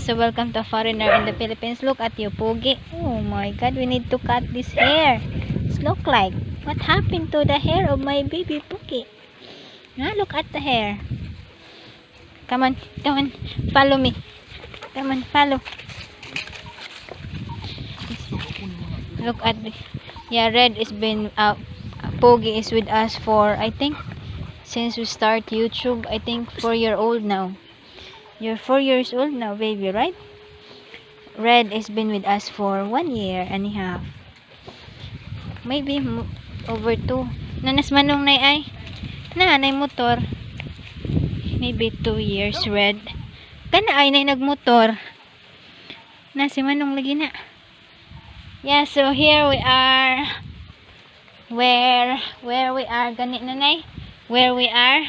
so welcome to a foreigner in the Philippines. Look at you, Pogi. Oh my God, we need to cut this hair. It's look like, what happened to the hair of my baby Pogi? Look at the hair. Come on, follow me. Come on, follow. Look at the, yeah, Red is been, Pogi is with us for, I think, since we start YouTube, I think 4-year-old now. You're 4 years old now, baby, right? Red has been with us for 1 year and a half. Maybe over 2. Nanas manong nay ay. Nay motor. Maybe 2 years, Red. Kana ay nay nagmotor. Na si manong lagi na. Yeah, so here we are. Where we are, ganit nanay. Where we are.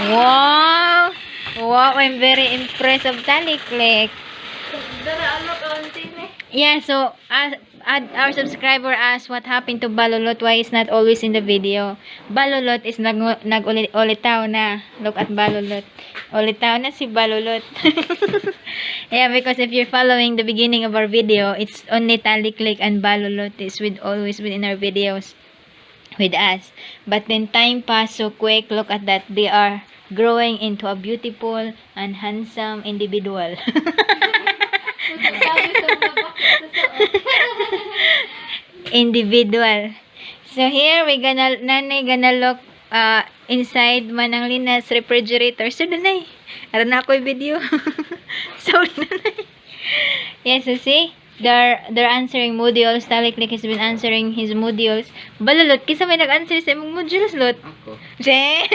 Wow! Wow, I'm very impressed of Taliklik. Yeah, so our subscriber asked what happened to Balulot, why it's not always in the video. Balulot is nag-ulitaw na. Look at Balulot. Ulitaw na si Balulot. Yeah, because if you're following the beginning of our video, it's only Taliklik and Balulot is always within our videos with us. But then time passed so quick. Look at that. They are growing into a beautiful and handsome individual. Individual. So here we nanay gonna look inside manang Lina'S refrigerator. So nanay, aran na ako video. Sorry nanay. Yes, so see, they're answering modules. Taliklik has been answering his modules. Balulot, kisa may nag-answer sa imong modules, Lot? Ako. Je.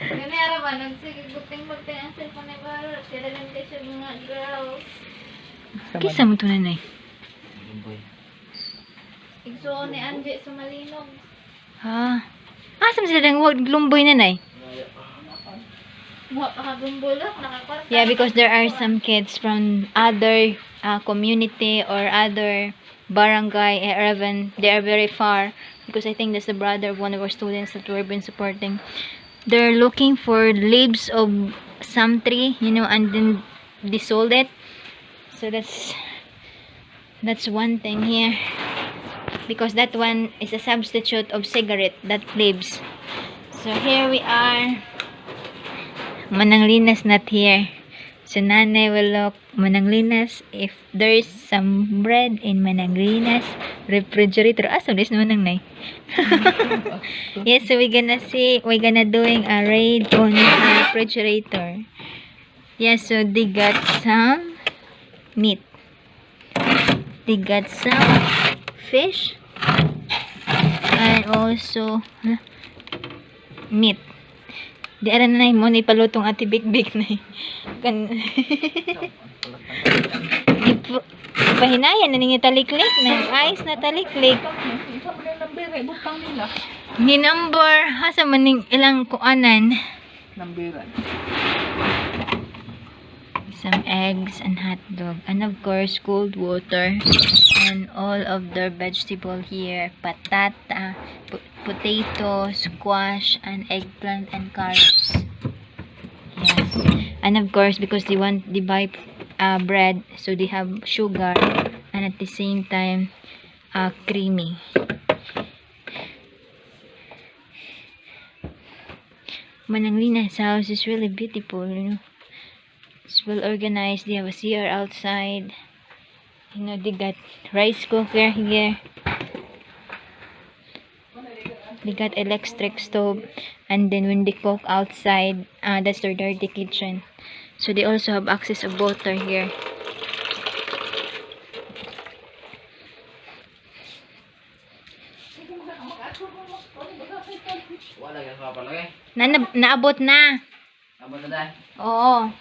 Gani ara ba nagsigiguting magte-answer pa na Balulot. Kaya lang siya mga girls. Kisa mo to nanay? Igsuon ni Anje sa Malinog. Ha. Asam sila nang wag lumboy nanay? Yeah, because there are some kids from other community or other barangay, even they are very far, because I think that's the brother of one of our students that we've been supporting. They're looking for leaves of some tree, you know, and then they sold it. So that's one thing here, because that one is a substitute of cigarette, that leaves. So here we are. Manang Lina'S not here. So nanay will look Manang Lina'S if there is some bread in Manang Lina'S refrigerator. So this naman nang nay. Yes, so we're gonna doing a raid on the refrigerator. Yes, so they got some meat. They got some fish and also meat. Di aran na mo ni palutong ati big na. Pahinayan na ninyo Taliklik na ice na Taliklik. Ni number hasa maning ilang kuanan. Numberan. Some eggs and hot dog, and of course cold water, and all of their vegetable here, patata, potato, squash, and eggplant and carrots. Yes, and of course because they buy bread, so they have sugar and at the same time creamy. Manang Lina'S house is really beautiful, you know. It's well organized. They have a CR outside. You know, they got rice cooker here. They got electric stove, and then when they cook outside, that's their dirty kitchen. So they also have access of water here. Naabot na. Oo.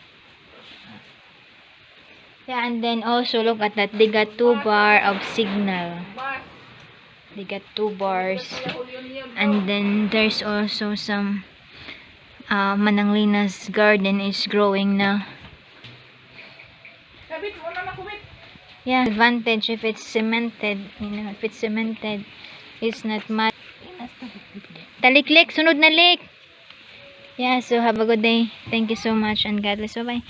Yeah, and then also look at that. They got 2 bars of signal. They got 2 bars. And then there's also some Manang Lina'S garden is growing now. Yeah, advantage if it's cemented. You know, if it's cemented, it's not mud. Taliklik, sunod na lik. Yeah, so have a good day. Thank you so much and God bless. Bye-bye.